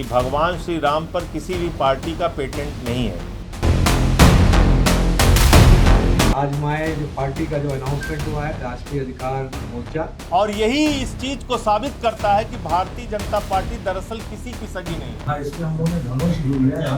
कि भगवान श्री राम पर किसी भी पार्टी का पेटेंट नहीं है। आज हमारे जो पार्टी का जो अनाउंसमेंट हुआ है राष्ट्रीय अधिकार मोर्चा, और यही इस चीज को साबित करता है कि भारतीय जनता पार्टी दरअसल किसी की सगी नहीं है। इसमें हम लोगों ने धनुष लिया है,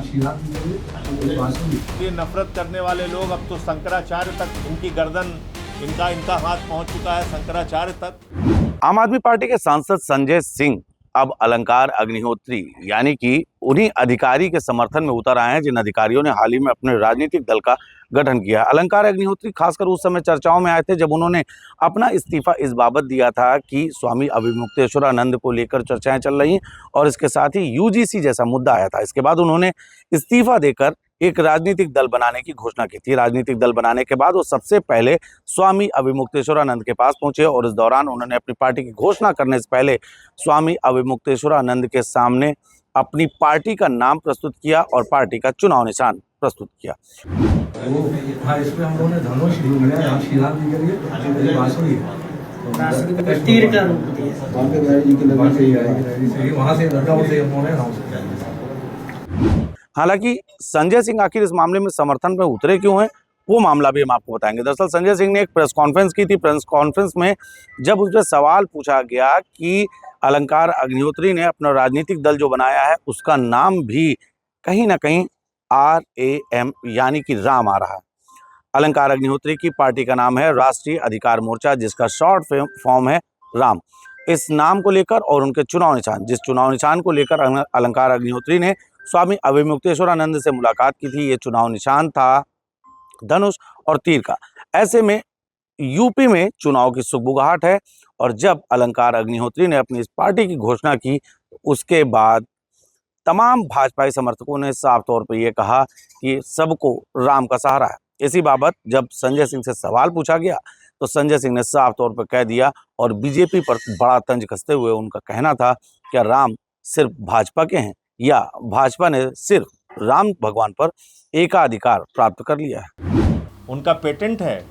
ये नफरत करने वाले लोग अब तो शंकराचार्य तक इनकी गर्दन, इनका हाथ पहुंच चुका है शंकराचार्य तक। आम आदमी पार्टी के सांसद संजय सिंह अब अलंकार अग्निहोत्री यानी कि उन्हीं अधिकारी के समर्थन में उतर आए हैं जिन अधिकारियों ने हाल ही में अपने राजनीतिक दल का गठन किया। अलंकार अग्निहोत्री खासकर उस समय चर्चाओं में आए थे जब उन्होंने अपना इस्तीफा इस बाबत दिया था कि स्वामी अविमुक्तेश्वरानंद को लेकर चर्चाएं चल रही और इसके साथ ही यूजीसी जैसा मुद्दा आया था। इसके बाद उन्होंने इस्तीफा देकर एक राजनीतिक दल बनाने की घोषणा की थी। राजनीतिक दल बनाने के बाद वो सबसे पहले स्वामी अविमुक्तेश्वरानंद के पास पहुंचे और इस दौरान उन्होंने अपनी पार्टी की घोषणा करने से पहले स्वामी अविमुक्तेश्वरानंद के सामने अपनी पार्टी का नाम प्रस्तुत किया और पार्टी का चुनाव निशान प्रस्तुत किया। इसमें हम लोगों ने धनुष लिया है, श्रीराम जी के लिए बांसुरी है, तीर का रूप दिया, वहाँ से लखनऊ से हम लोगों ने अनाउंस किया। हालांकि संजय सिंह आखिर इस मामले में समर्थन में उतरे क्यों हैं, वो मामला भी हम आपको बताएंगे। दरअसल संजय सिंह ने एक प्रेस कॉन्फ्रेंस की थी। प्रेस कॉन्फ्रेंस में जब उससे सवाल पूछा गया कि अलंकार अग्निहोत्री ने अपना राजनीतिक दल जो बनाया है उसका नाम भी कहीं ना कहीं RAM यानी कि राम आ रहा है। अलंकार अग्निहोत्री की पार्टी का नाम है राष्ट्रीय अधिकार मोर्चा, जिसका शॉर्ट फॉर्म है राम। इस नाम को लेकर और उनके चुनाव निशान, जिस चुनाव निशान को लेकर अलंकार अग्निहोत्री ने स्वामी अविमुक्तेश्वरानंद से मुलाकात की थी, ये चुनाव निशान था धनुष और तीर का। ऐसे में यूपी में चुनाव की सुगबुगाहट है और जब अलंकार अग्निहोत्री ने अपनी इस पार्टी की घोषणा की उसके बाद तमाम भाजपाई समर्थकों ने साफ तौर पर यह कहा कि सबको राम का सहारा है। इसी बाबत जब संजय सिंह से सवाल पूछा गया तो संजय सिंह ने साफ तौर पर कह दिया और बीजेपी पर बड़ा तंज कसते हुए उनका कहना था कि राम सिर्फ भाजपा के हैं या भाजपा ने सिर्फ राम भगवान पर एकाधिकार प्राप्त कर लिया है। उनका पेटेंट है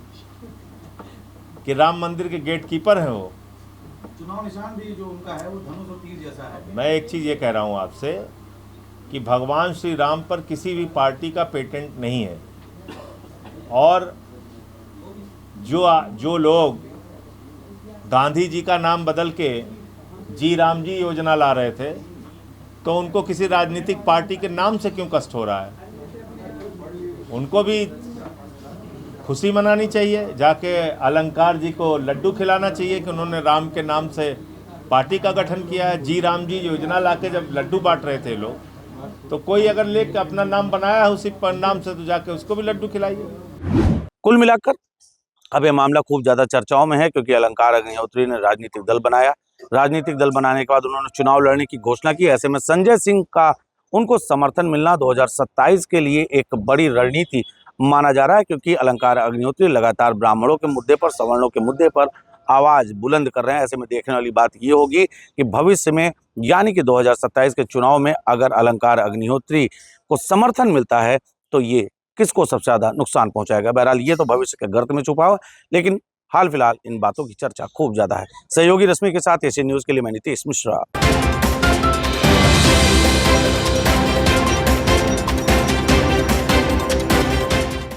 कि राम मंदिर के गेट कीपर हैं वो। चुनाव निशान भी जो उनका है वो धनुष और तीर जैसा है। मैं एक चीज़ ये कह रहा हूँ आपसे कि भगवान श्री राम पर किसी भी पार्टी का पेटेंट नहीं है और जो लोग गांधी जी का नाम बदल के जी राम जी योजना ला रहे थे तो उनको किसी राजनीतिक पार्टी के नाम से क्यों कष्ट हो रहा है? उनको भी खुशी मनानी चाहिए, जाके अलंकार जी को लड्डू खिलाना चाहिए कि उन्होंने राम के नाम से पार्टी का गठन किया है। जी राम जी योजना लाके जब लड्डू बांट रहे थे लोग, तो कोई अगर लेके अपना नाम बनाया है उसी पर नाम से तो जाके उसको भी लड्डू खिलाइए। कुल मिलाकर अब यह मामला खूब ज्यादा चर्चाओं में है क्योंकि अलंकार अग्निहोत्री ने राजनीतिक दल बनाया। राजनीतिक दल बनाने के बाद उन्होंने चुनाव लड़ने की घोषणा की। ऐसे में संजय सिंह का उनको समर्थन मिलना 2027 के लिए एक बड़ी रणनीति माना जा रहा है क्योंकि अलंकार अग्निहोत्री लगातार ब्राह्मणों के मुद्दे पर, सवर्णों के मुद्दे पर आवाज बुलंद कर रहे हैं। ऐसे में देखने वाली बात ये होगी कि भविष्य में यानी कि 2027 के चुनाव में अगर अलंकार अग्निहोत्री को समर्थन मिलता है तो ये किसको सबसे ज्यादा नुकसान पहुंचाएगा। बहरहाल ये तो भविष्य के गर्त में छुपा हुआ, लेकिन हाल फिलहाल इन बातों की चर्चा खूब ज्यादा है। सहयोगी रश्मि के साथ एशियन न्यूज के लिए मैं नीतीश मिश्रा।